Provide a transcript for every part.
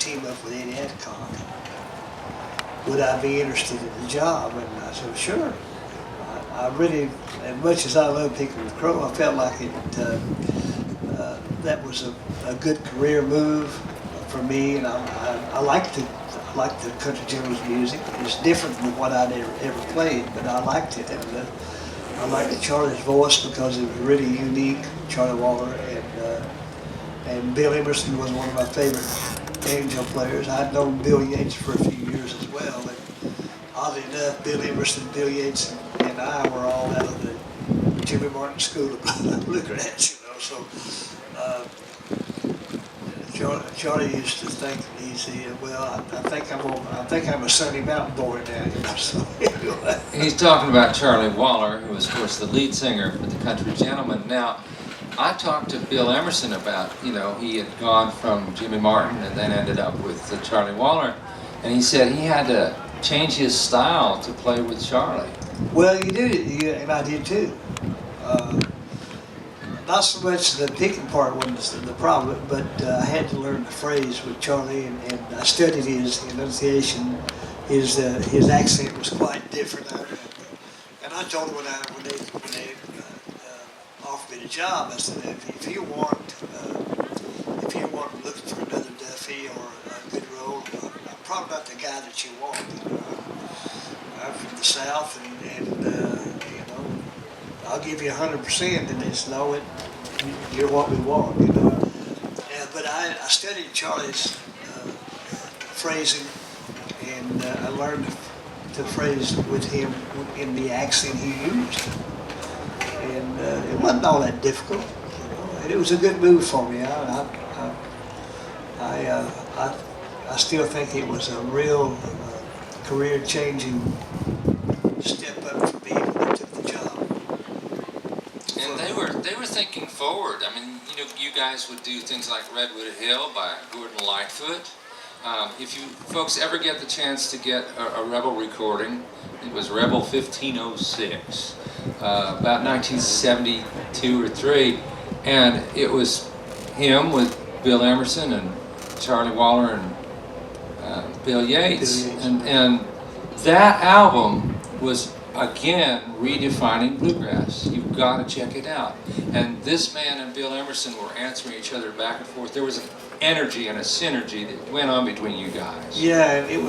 team up with Eddie Adcock. Would I be interested in the job? And I said, sure. I really, as much as I love picking the crow, I felt like that was a good career move for me, and I like the country gentleman's music. It's different than what I'd ever played, but I liked it, and I liked Charlie's voice because it was really unique. Charlie Waller and Bill Emerson was one of my favorite banjo players. I'd known Bill Yates for a few years as well, and oddly enough, Bill Emerson, Bill Yates, and I were all out of the Jimmy Martin School of Bluegrass, you know. So Charlie used to think he said, "Well, I think I'm a Sunny Mountain boy now." You know? So anyway. He's talking about Charlie Waller, who was, of course, the lead singer for the Country Gentlemen. Now, I talked to Bill Emerson about, you know, he had gone from Jimmy Martin and then ended up with Charlie Waller, and he said he had to change his style to play with Charlie. Well, you did it, and I did too. Not so much the picking part wasn't the problem, but I had to learn the phrase with Charlie, and I studied his enunciation. His accent was quite different. And I told him when they offered me the job, I said, if you want looking for another Duffy or a good role, I'm probably not the guy that you want. You know? I'm from the South, and you know, I'll give you 100%, and it's no, you're what we want, you know. But I studied Charlie's phrasing, and I learned to phrase with him in the accent he used, and it wasn't all that difficult, you know. And it was a good move for me. I still think it was a real career-changing step up for me when I took the job. And they were thinking forward. I mean, you know, you guys would do things like Redwood Hill by Gordon Lightfoot. If you folks ever get the chance to get a Rebel recording, it was Rebel 1506, about 1972 or 3, and it was him with Bill Emerson and Charlie Waller and Bill Yates, and that album was again redefining bluegrass. You've got to check it out. And this man and Bill Emerson were answering each other back and forth. There was an energy and a synergy that went on between you guys. Yeah, and it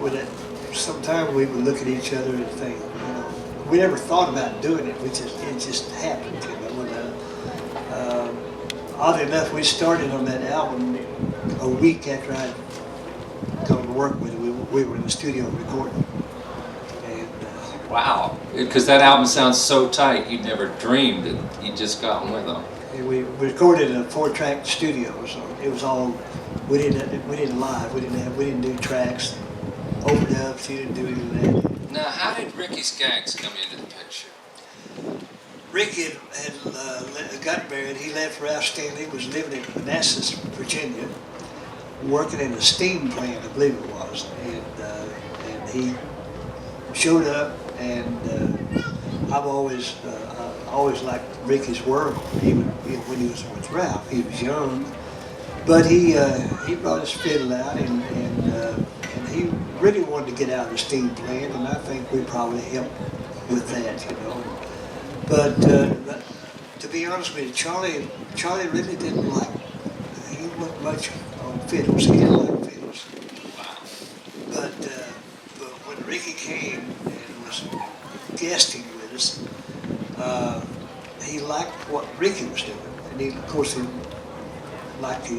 would. Sometimes we would look at each other and think, you know, we never thought about doing it. It just happened, you know. And, oddly enough, we started on that album a week after I'd gone to work with it. We were in the studio recording. And wow, because that album sounds so tight, you'd never dreamed that you'd just gotten with them. We recorded in a 4-track studio, so it was all we didn't live. We didn't do tracks, overdubs. He didn't do any of that. Now, how did Ricky Skaggs come into the picture? Ricky had got married. He left Ralph Stanley, was living in Manassas, Virginia, working in a steam plant, I believe it was, and he showed up, and I've always liked Ricky's work, even when he was with Ralph. He was young, but he brought his fiddle out, and he really wanted to get out of the steam plant, and I think we probably helped with that, you know. But to be honest with you, Charlie really didn't like. He wasn't much on fiddles. He didn't like fiddles. Wow. But when Ricky came and was guesting with us, he liked what Ricky was doing, and he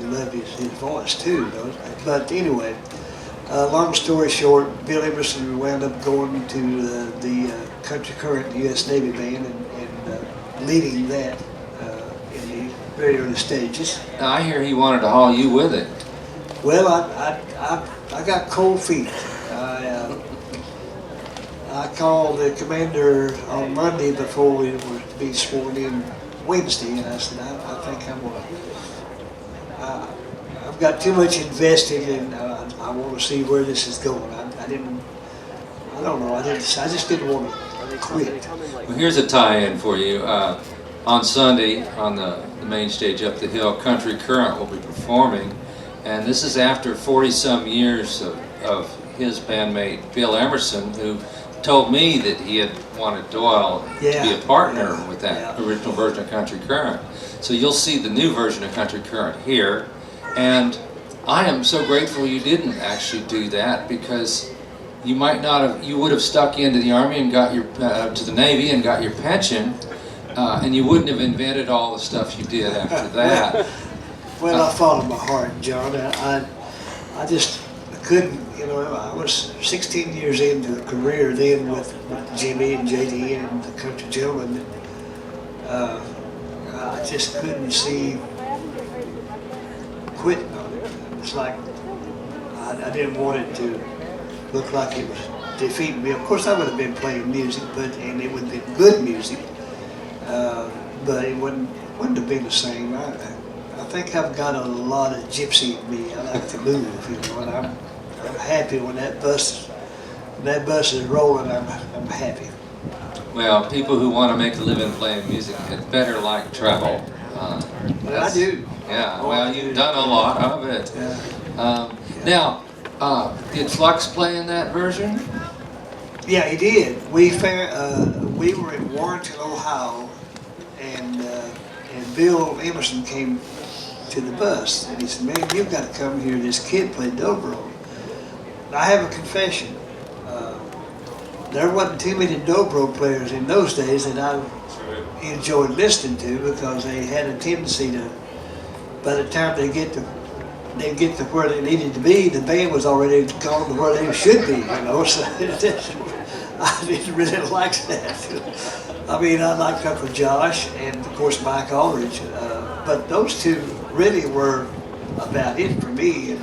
loved his voice too. You know? But anyway, long story short, Bill Emerson wound up going to the Country Current U.S. Navy Band and leading that in the very early stages. Now, I hear he wanted to haul you with it. Well, I got cold feet. I called the commander on Monday before we were to be sworn in Wednesday, and I said, I think I've got too much invested, and I want to see where this is going. I don't know. I just didn't want to quit. Well, here's a tie-in for you. On Sunday, on the main stage up the hill, Country Current will be performing, And this is after 40-some years of his bandmate Bill Emerson, who told me that he had wanted Doyle to be a partner with that original version of Country Current. So you'll see the new version of Country Current here. And I am so grateful you didn't actually do that, because you might not have, you would have stuck into the Army and got your, to the Navy and got your pension, and you wouldn't have invented all the stuff you did after that. Well, I followed my heart, John. I just couldn't, you know, I was 16 years into a career then with Jimmy and JD and the Country Gentlemen. I just couldn't see quitting on it. It's like I didn't want it to look like it was defeating me. Of course, I would have been playing music, and it would have been good music, but it wouldn't have been the same. I think I've got a lot of gypsy in me. I like to move, you know, and I'm happy when that bus is rolling. I'm happy. Well, people who want to make a living playing music had better like travel. Well, I do. Yeah, well, you've done a lot of it. Yeah. Now, did Flux play in that version? Yeah, he did. We were in Warrenton, Ohio, and Bill Emerson came to the bus, and he said, "Man, you've got to come here. This kid played dobro." I have a confession. There wasn't too many dobro players in those days that I enjoyed listening to, because they had a tendency to, by the time they get to where they needed to be, the band was already gone to where they should be, you know. So I didn't really like that. I mean, I liked Uncle Josh and of course Mike Aldridge, but those two really were about it for me.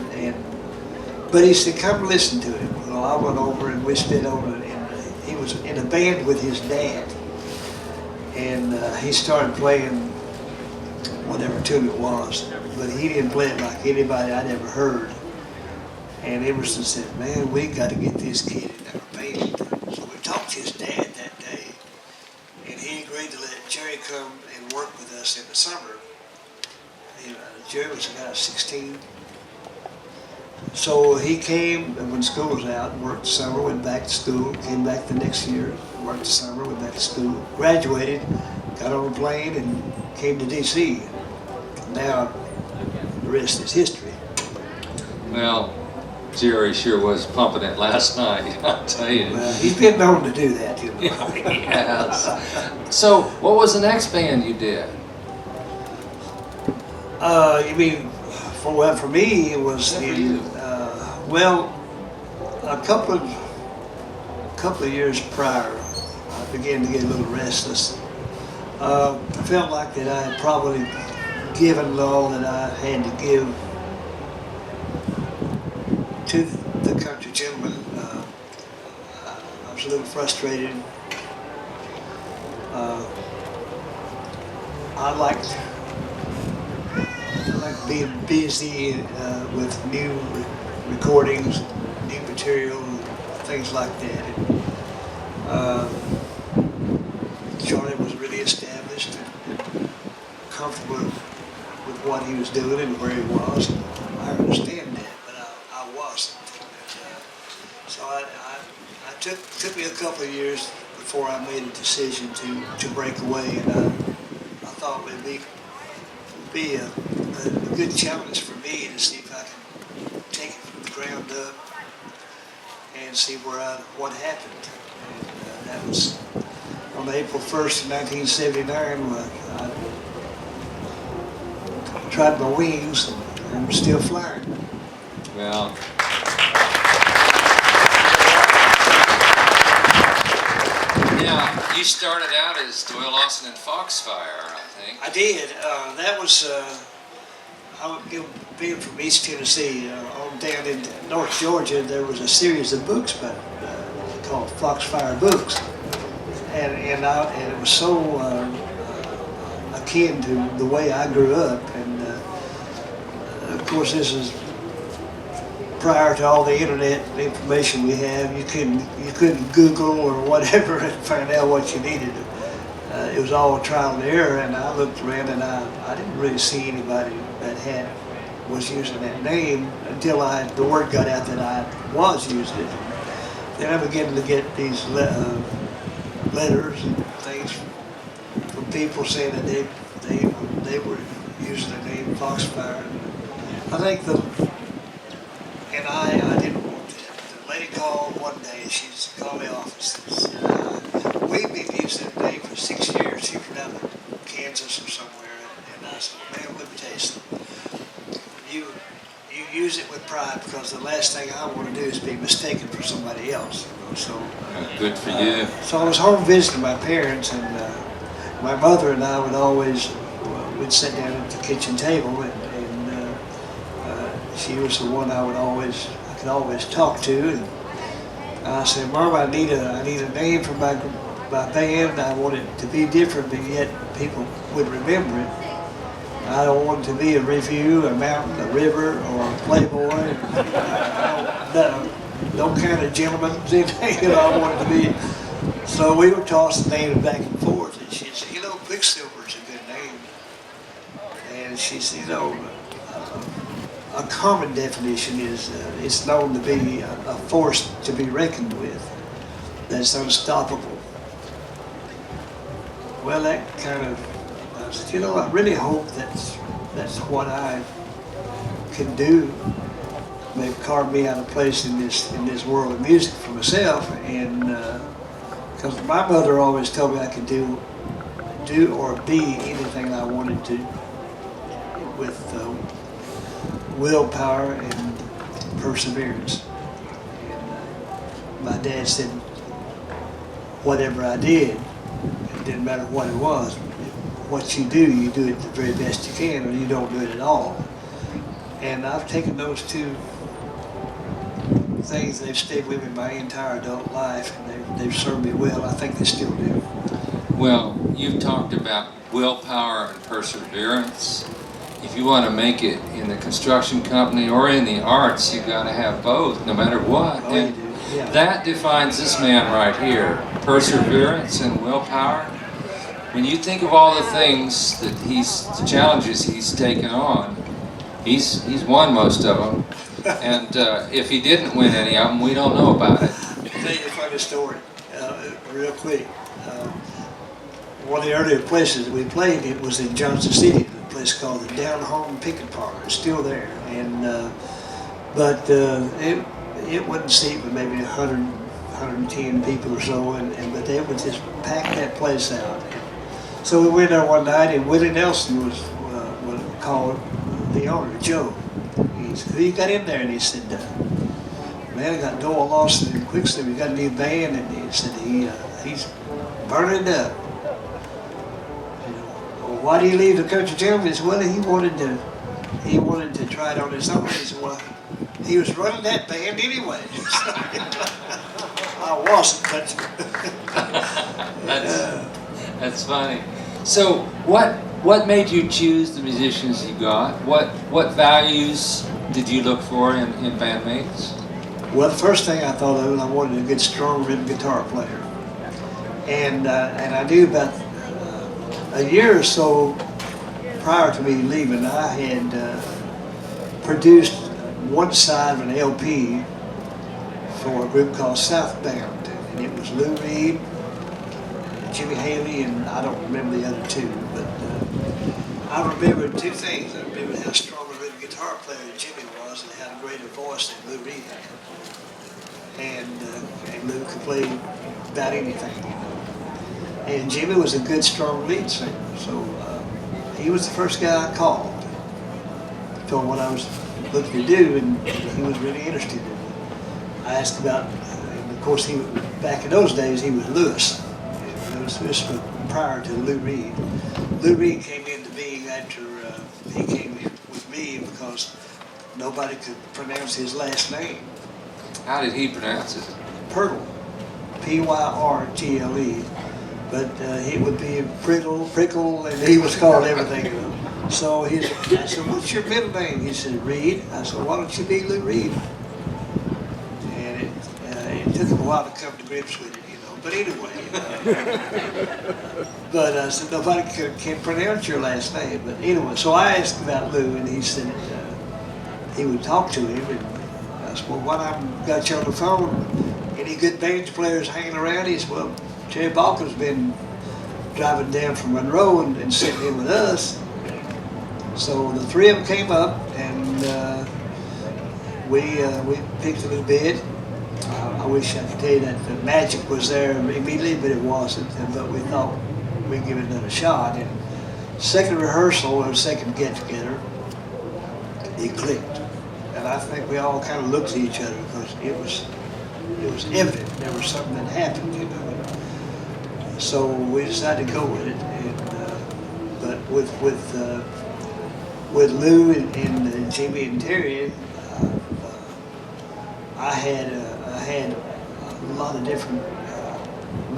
But he said, "Come listen to him." Well, I went over and we stayed over, and he was in a band with his dad, and he started playing whatever tune it was, but he didn't play it like anybody I'd ever heard. And Emerson said, "Man, we got to get this kid in our band." So we talked to his dad that day, and he agreed to let Jerry come and work with us in the summer. You know, Jerry was about 16. So he came when school was out, worked the summer, went back to school, came back the next year, worked the summer, went back to school, graduated, got on a plane, and came to D.C. Now, the rest is history. Well, Jerry sure was pumping it last night, I'll tell you. Well, he's been known to do that, you know. Yes. So, what was the next band you did? You mean, for me, it was well, a couple of years prior, I began to get a little restless. I felt like that I had probably given all that I had to give to the Country Gentlemen. I was a little frustrated. I liked being busy with new recordings, new material, things like that. Charlie was really established and comfortable with what he was doing and where he was. I understand that, but I wasn't. So it took me a couple of years before I made a decision to break away, and I thought it would be a good challenge for me to see if I can take it from the ground up and see what happened. And that was on April 1st, 1979, when I tried my wings, and I'm still flying. Well, now, you started out as Doyle Lawson and Foxfire, I think. I did. That was, being from East Tennessee, on down in North Georgia, there was a series of books called Foxfire Books. And it was so akin to the way I grew up. And of course, this is prior to all the internet information we have. You couldn't Google or whatever and find out what you needed. It was all trial and error, and I looked around and I didn't really see anybody that had was using that name until the word got out that I was using it. Then I began to get these letters and things from people saying that they were using the name Foxfire. I think and I didn't want that. The lady called one day, she called the office and said, we've been using the name for 6 years. She was down in Kansas or somewhere. And I said, well, man, let me tell you something. You use it with pride, because the last thing I want to do is be mistaken for somebody else. So good for you. So I was home visiting my parents, and my mother and I would always we'd sit down at the kitchen table, and she was the one I could always talk to. And I said, Mom, I need a name for my band. I want it to be different, but yet people would remember it. I don't want it to be a review, a mountain, a river, or a Playboy. No kind of gentleman's anything that I want it to be. So we were tossing names back and forth, and she said, Quicksilver is a good name. And she said, a common definition is it's known to be a force to be reckoned with, that's unstoppable. Well, that kind of, I said, I really hope that's what I can do. Maybe carve me out a place in this world of music for myself, and because my mother always told me I could do or be anything I wanted to with willpower and perseverance. And my dad said, whatever I did, it didn't matter what it was. What you do it the very best you can, or you don't do it at all. And I've taken those two things, they've stayed with me my entire adult life, and they've served me well. I think they still do. Well, you've talked about willpower and perseverance. If you want to make it in the construction company or in the arts, you've got to have both, no matter what. Oh, and you do. Yeah. That defines this man right here, perseverance and willpower. When you think of all the things that the challenges he's taken on, he's won most of them. And if he didn't win any of them, we don't know about it. I'll tell you a funny story, real quick. One of the earlier places that we played, it was in Johnson City, a place called the Down Home Picket Parlor. It's still there, and it wouldn't seat but maybe 100, 110 people or so, but they would just pack that place out. So we went there one night, and Willie Nelson was called the owner, Joe. He said, "Who you got in there?" And he said, "Man, I got Doyle Lawson and Quicksilver. We got a new band." And he said, "He's burning it up." Well, why do you leave the country gentleman? He said, "Well, he wanted to try it on his own." He said, "Well, he was running that band anyway." I wasn't, but That's funny. So what made you choose the musicians you got? What values did you look for in bandmates? Well, the first thing I thought of, I wanted a good, strong rhythm guitar player, and I knew about a year or so prior to me leaving, I had produced one side of an LP for a group called Southbound, and it was Lou Reed, Jimmy Haley, and I don't remember the other two, but I remember two things. I remember how strong a rhythm guitar player Jimmy was, and had a greater voice than Lou Reed had. And Lou could play about anything, And Jimmy was a good, strong lead singer, so he was the first guy I called. Told him what I was looking to do, and he was really interested in it. I asked about, and of course, back in those days, he was Lewis. This was prior to Lou Reed. Lou Reed came into being after he came in with me because nobody could pronounce his last name. How did he pronounce it? Pyrtle, Pyrtle, but it would be Prickle, and he was called everything. So I said, "What's your middle name?" He said, "Reed." I said, "Why don't you be Lou Reed?" And it took him a while to come to grips with it, But anyway, but I said, "Nobody can pronounce your last name." But anyway, so I asked about Lou, and he said, he would talk to him, and I said, well, what I've got you on the phone? Any good banjo players hanging around? He said, well, Terry Balkin's been driving down from Monroe and sitting in with us. So the three of them came up, and we picked a little bit. I wish I could tell you that the magic was there immediately, but it wasn't. But we thought we'd give it another shot. And second rehearsal or second get together, it clicked, and I think we all kind of looked at each other because it was evident there was something that happened, you know. So we decided to go with it, and but with Lou and Jimmy and Terry, I had a lot of different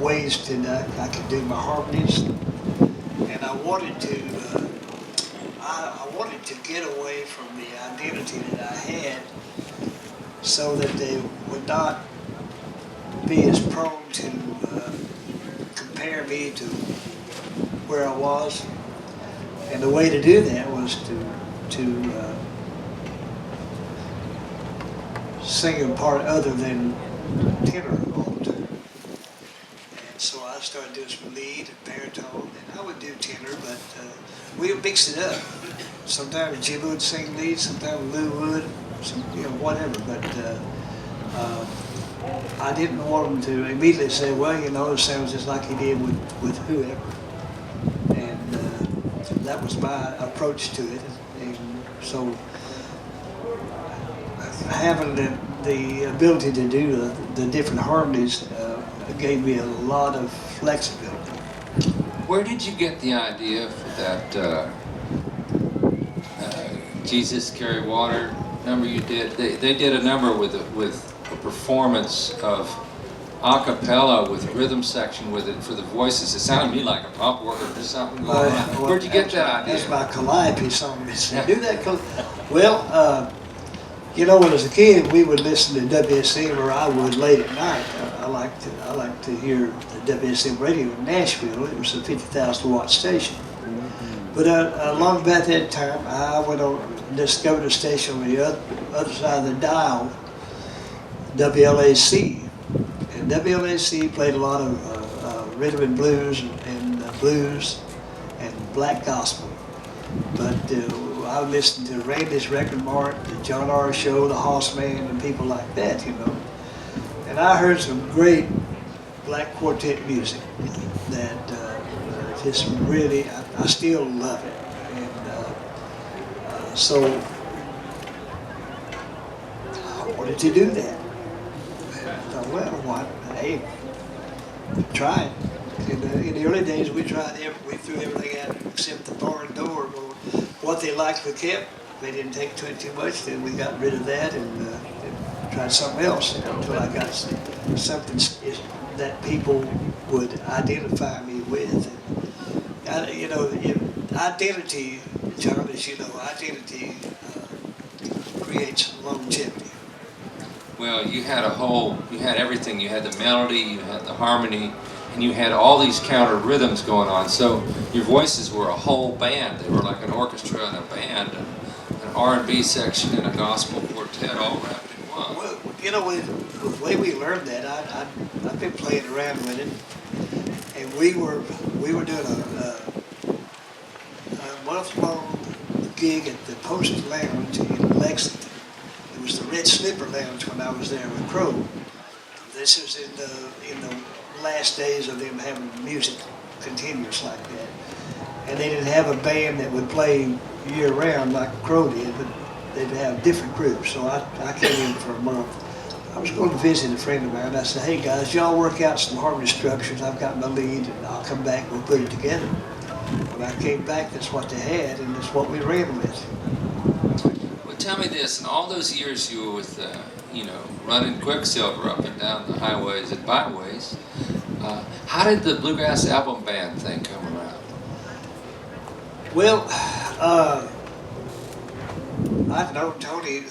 ways that I could do my harmonies, and I wanted to get away from the identity that I had, so that they would not be as prone to compare me to where I was. And the way to do that was to sing a part other than tenor all the time. And so I started doing some lead and baritone, and I would do tenor, but we would mix it up. Sometimes Jimmy would sing lead, sometimes Lou would, whatever. But I didn't want them to immediately say, well, it sounds just like he did with whoever. And that was my approach to it. And so having the ability to do the different harmonies gave me a lot of flexibility. Where did you get the idea for that Jesus Carry Water number you did? They did a number with a performance of a cappella with rhythm section with it for the voices. It sounded to me like a pop work or something going on. Where'd you get that idea? That's my Calliope song. Do that. Well, when I was a kid, we would listen to WSM, or I would late at night. I like to hear the WSM radio in Nashville. It was a 50,000 watt station. But along about that time, I went on and discovered a station on the other side of the dial, WLAC. And WLAC played a lot of rhythm and blues and blues and black gospel. But I listened to Randy's Record Mart, the John R. Show, the Hoss Man, and people like that, And I heard some great black quartet music that just really, I still love it. And so I wanted to do that. And I thought, well, hey, try it. In the early days, we threw everything out except the barn door. What they liked we kept. They didn't take to it too much. Then we got rid of that and tried something else until I got something that people would identify me with. And, identity, John, as you know, identity creates longevity. Well, you had everything. You had the melody, you had the harmony, and you had all these counter rhythms going on. So your voices were a whole band. They were like an orchestra and a band, and an R&B section and a gospel quartet all wrapped in one. Well, the way we learned that, I've been playing around with it, and we were doing a month-long gig at the Post Lounge in Lexington. It was the Red Slipper Lounge when I was there with Crow. This was in the last days of them having music continuous like that. And they didn't have a band that would play year-round like Crow did, but they'd have different groups. So I came in for a month. I was going to visit a friend of mine. I said, hey guys, y'all work out some harmony structures. I've got my lead, and I'll come back and we'll put it together. When I came back, that's what they had, and that's what we ran with. Well, tell me this, in all those years you were with, running Quicksilver up and down the highways and byways, how did the Bluegrass album band thing come around? Well, I've known Tony,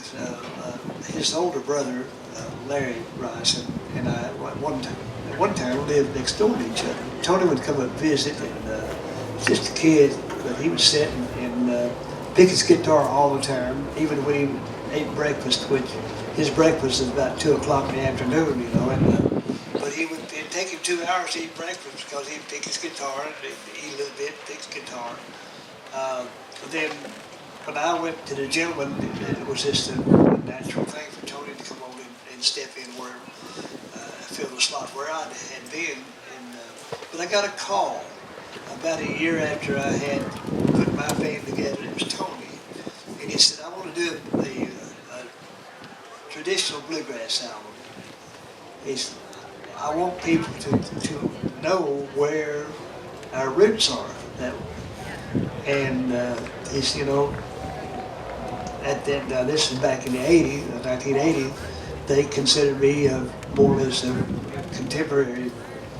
his older brother, Larry Rice, and I at one time lived next door to each other. Tony would come up and visit, and just a kid, but he would sit and pick his guitar all the time, even when he ate breakfast, which his breakfast is about 2 o'clock in the afternoon, you know. But it'd take him 2 hours to eat breakfast because he'd pick his guitar, and eat a little bit, pick his guitar. But then when I went to the gentleman, it was just a natural thing for Tony to come on and step in where fill the slot where I had been. But I got a call about a year after I had put my band together. It was Tony, and he said, "I want to do a traditional bluegrass album." He said, "I want people to know where our roots are." And he said, "You know, this is back in the 1980s, they considered me more or less a contemporary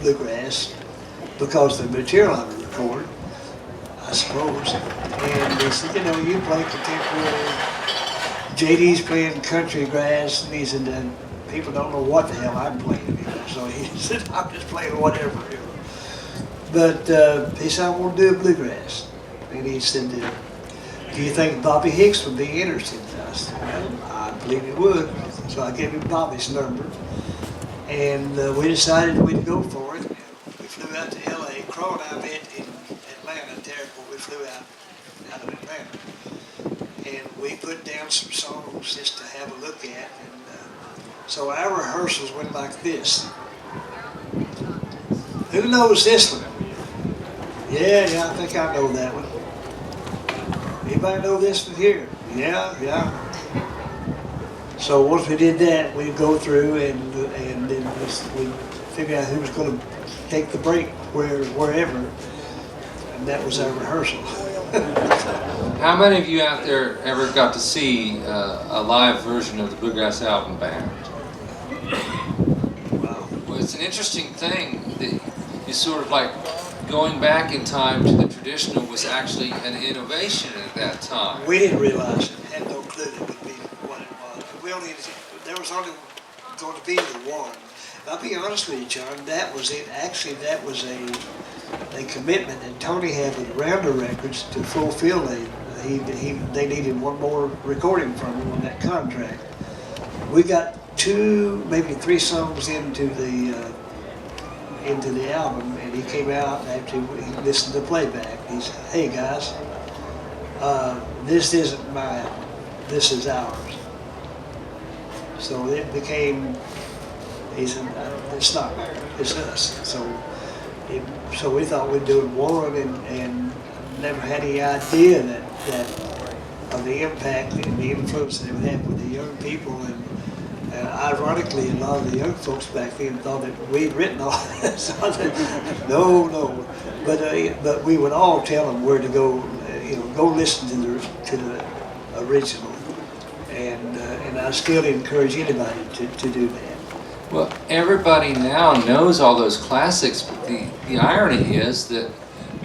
bluegrass because of the material I would record, I suppose." And they said, "You know, you play contemporary, JD's playing country grass," and he said, "People don't know what the hell I'm playing." You know? So he said, "I'm just playing whatever." You know? But he said, "I want to do a bluegrass." And he said, "Do you think Bobby Hicks would be interested?" I said, "Well, I believe he would." So I gave him Bobby's number, and we decided we'd go for it. We flew out to L.A. Crow and I met in Atlanta at the airport. We flew out of Atlanta, and we put down some songs just to have a look at. And so our rehearsals went like this. Who knows this one? Yeah, I think I know that one. Anybody know this one here? Yeah. So once we did that, we'd go through and then we'd figure out who was going to take the break wherever, and that was our rehearsal. How many of you out there ever got to see a live version of the Bluegrass Album Band? Wow. Well, it's an interesting thing that you sort of like going back in time to the traditional was actually an innovation at that time. We didn't realize it, had no clue that would be what it was. There was only going to be the one. And I'll be honest with you, John, that was it. Actually, that was a commitment that Tony had with Rounder Records to fulfill. They needed one more recording from him on that contract. We got 2, maybe 3 songs into the album, and he came out after he listened to playback. He said, "Hey guys, this isn't my album. This is ours." So it became, he said, "It's not mine, it's us." So we thought we'd do one, and never had any idea that of the impact and the influence that it would have with the young people. And ironically, a lot of the young folks back then thought that we'd written all that. So I said, no. But we would all tell them where to go. Go listen to the original. And I still encourage anybody to do that. Well, everybody now knows all those classics, but the irony is that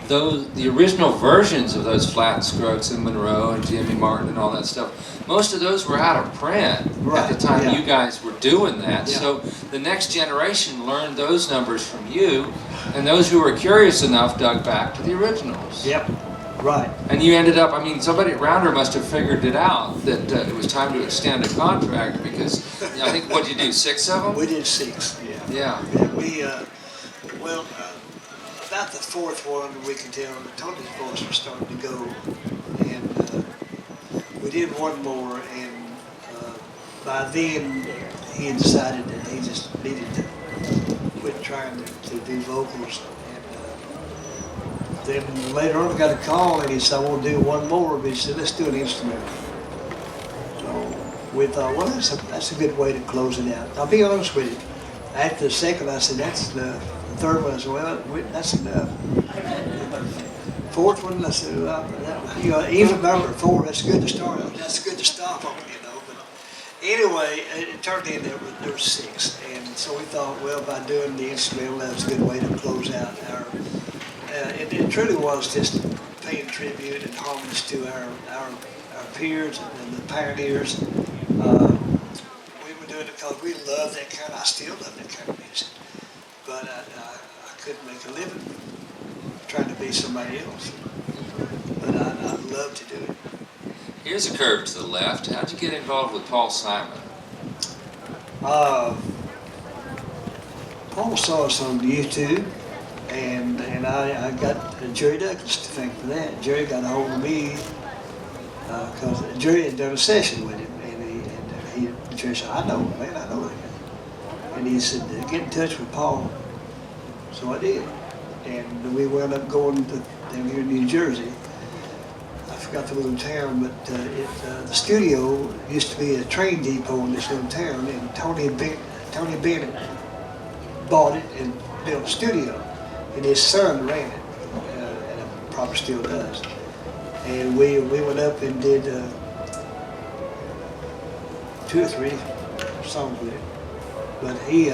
the original versions of those Flat Scruggs and Monroe and Jimmy Martin and all that stuff, most of those were out of print at the time you guys were doing that. Yeah. So the next generation learned those numbers from you, and those who were curious enough dug back to the originals. Yep, right. And you ended up, somebody at Rounder must have figured it out, that it was time to extend a contract, because I think, what did you do, 6 of them? We did 6, yeah. We, about the 4th one, we could tell that Tony's voice was starting to go, and we did one more, and by then he had decided that he just needed to quit trying to do vocals. And then later on I got a call, and he said, "I want to do one more," but he said, "Let's do an instrumental." So we thought, well, that's a good way to close it out. I'll be honest with you. After the second, I said, "That's enough." The third one, I said, "Well, that's enough." 4th one, I said, even number 4, that's good to start on. That's good to stop on, But anyway, it turned in there were 6, and so we thought, well, by doing the instrumental, that was a good way to close out our. It truly was just paying tribute and homage to our peers and the pioneers. We were doing it because we love that kind. I still love that kind of music, but I couldn't make a living trying to be somebody else. But I love to do it. Here's a curve to the left. How'd you get involved with Paul Simon? Paul saw us on YouTube, and I got Jerry Douglas to thank for that. Jerry got a hold of me because Jerry had done a session with him, and Jerry said, I know him, man, I know him. And he said, get in touch with Paul. So I did. And we wound up going to down here in New Jersey. I forgot the little town, but the studio used to be a train depot in this little town, and Tony Bennett bought it and built a studio, and his son ran it, and probably still does. And we went up and did 2 or 3 songs with him. But he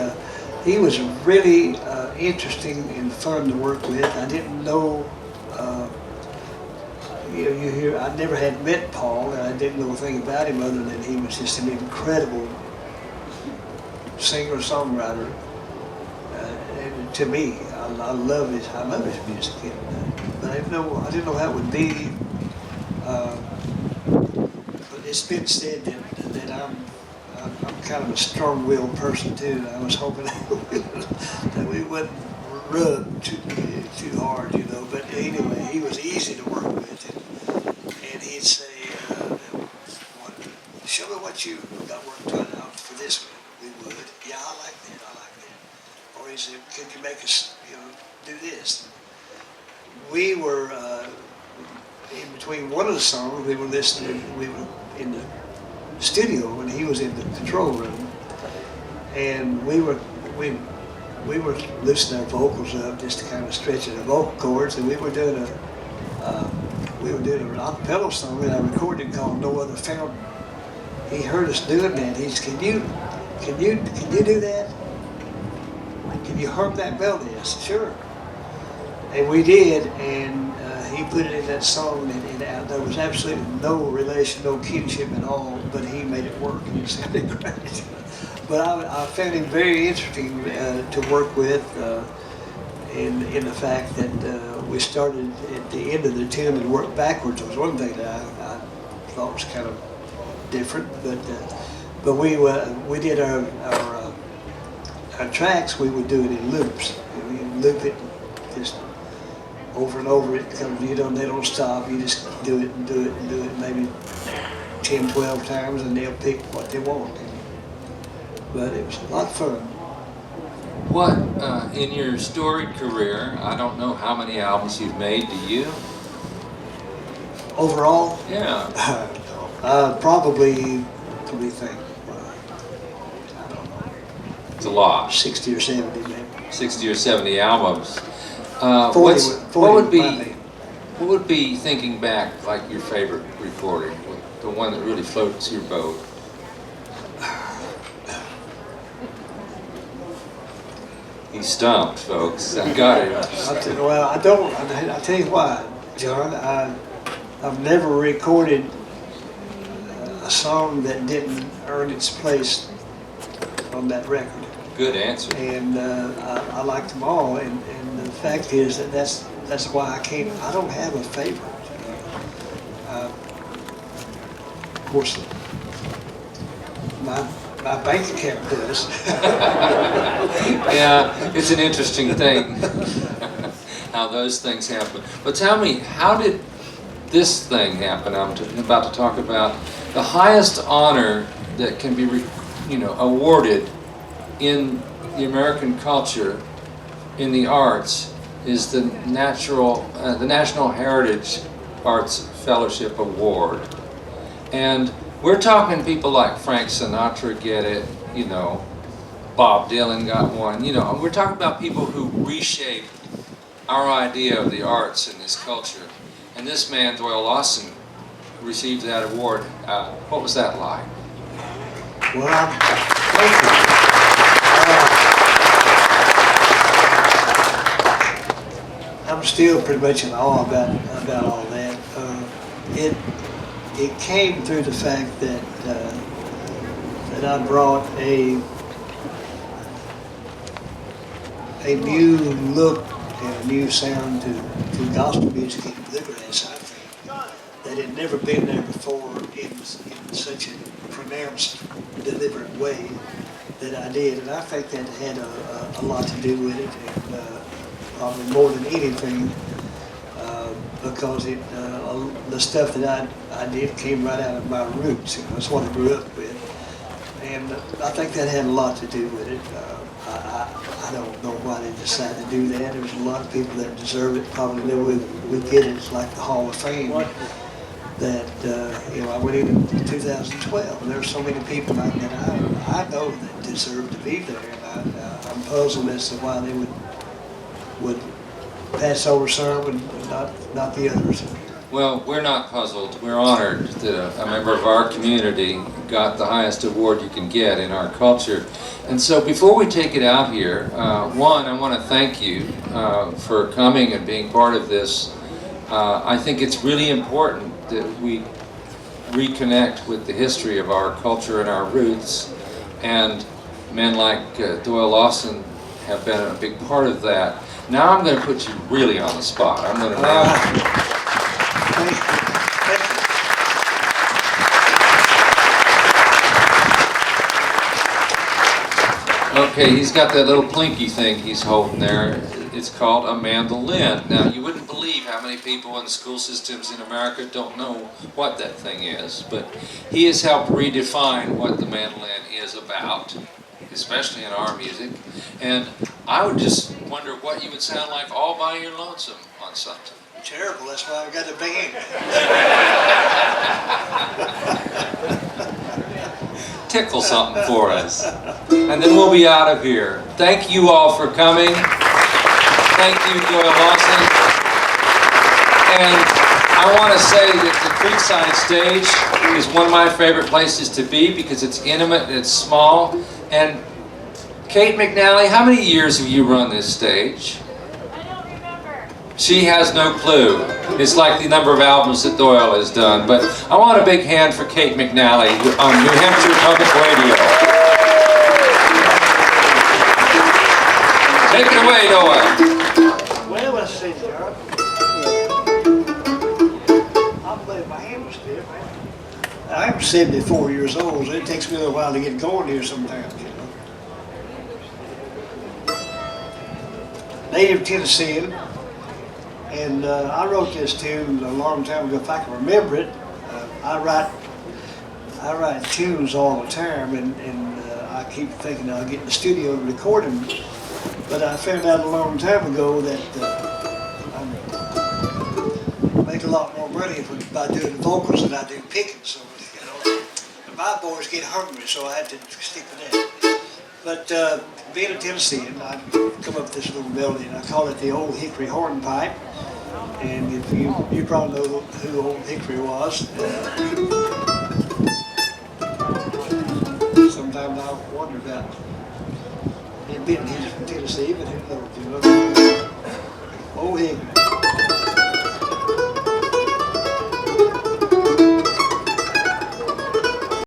was really interesting and fun to work with. I didn't know. You hear, I never had met Paul, and I didn't know a thing about him other than he was just an incredible singer-songwriter. And to me, I love his music. But I didn't know how it would be. But it's been said that I'm kind of a strong-willed person too. I was hoping that we wouldn't rub too hard, you know. But anyway, he was easy to work with, and he'd say, "Show me what you got worked out for this one." We would. Yeah, I like that. Or he said, "Could you make us, do this?" We were in between one of the songs. We were listening. We were in the studio, and he was in the control room, and we were loosening our vocals up just to kind of stretch the vocal cords, and we were doing an acapella song that I recorded called "No Other Fountain." He heard us doing that. He said, "Can you do that? Can you hum that melody?" I said, "Sure." And we did, and he put it in that song, and there was absolutely no relation, no kinship at all, but he made it work, and it sounded great. But I found him very interesting to work with in the fact that we started at the end of the tune and worked backwards. It was one thing that I thought was kind of different, but we did our tracks. We would do it in loops. We loop it just over and over. It comes, they don't stop. You just do it and do it and do it maybe 10, 12 times, and they'll pick what they want. But it was a lot of fun. What, in your storied career, I don't know how many albums you've made, do you? Overall? Yeah. Probably, let me think, I don't know. It's a lot. 60 or 70 maybe. 60 or 70 albums. 40 what would be, thinking back, like your favorite recording, the one that really floats your boat? He's stumped, folks. I got it. I'll tell you why, John. I've never recorded a song that didn't earn its place on that record. Good answer. And I liked them all. And the fact is that's why I don't have a favorite. Of course, my bank account does. Yeah, it's an interesting thing how those things happen. But tell me, how did this thing happen? I'm about to talk about the highest honor that can be, awarded in the American culture, in the arts, is the National Heritage Arts Fellowship Award. And we're talking people like Frank Sinatra get it, Bob Dylan got one, we're talking about people who reshape our idea of the arts and this culture. And this man, Doyle Lawson, received that award. What was that like? Well, thank you. I'm still pretty much in awe about all that. It came through the fact that I brought a new look and a new sound to gospel music and bluegrass, I think, that that had never been there before in such a pronounced, deliberate way that I did. And I think that had a lot to do with it, and probably more than anything, because the stuff that I did came right out of my roots. You know, that's what I grew up with. And I think that had a lot to do with it. I don't know why they decided to do that. There's a lot of people that deserve it, probably knew we get it. It's like the Hall of Fame that, you know, I went in 2012, and there's so many people that I know that deserve to be there. And I'm puzzled as to why they would pass over some and not the others. Well, we're not puzzled. We're honored that a member of our community got the highest award you can get in our culture. And so before we take it out here, one, I want to thank you for coming and being part of this. I think it's really important that we reconnect with the history of our culture and our roots. And men like Doyle Lawson have been a big part of that. Now I'm going to put you really on the spot. I'm going to now... Okay, he's got that little plinky thing he's holding there. It's called a mandolin. Now, you wouldn't believe how many people in the school systems in America don't know what that thing is, but he has helped redefine what the mandolin is about, especially in our music. And I would just wonder what you would sound like all by your lonesome on something. Terrible, that's why I've got a band. Tickle something for us. And then we'll be out of here. Thank you all for coming. Thank you, Doyle Lawson. And I want to say that the Creekside Stage is one of my favorite places to be because it's intimate and it's small. And Kate McNally, how many years have you run this stage? She has no clue. It's like the number of albums that Doyle has done. But I want a big hand for Kate McNally on New Hampshire Public Radio. Take it away, Doyle. Well, let's see, John. I'm playing my hand stiff. I'm 74 years old, so it takes me a little while to get going here sometimes, you know. Native Tennessean. And I wrote this tune a long time ago, if I can remember it. I write tunes all the time, and I keep thinking I'll get in the studio and record them. But I found out a long time ago that I make a lot more money by doing the vocals than I do picking. So, you know, my boys get hungry, so I had to stick with that. But being a Tennessean, I come up with this little melody, and I call it the Old Hickory Hornpipe. And if you probably know who Old Hickory was. Sometimes I wonder about him being he's from Tennessee, but who knows, you know. Old Hickory.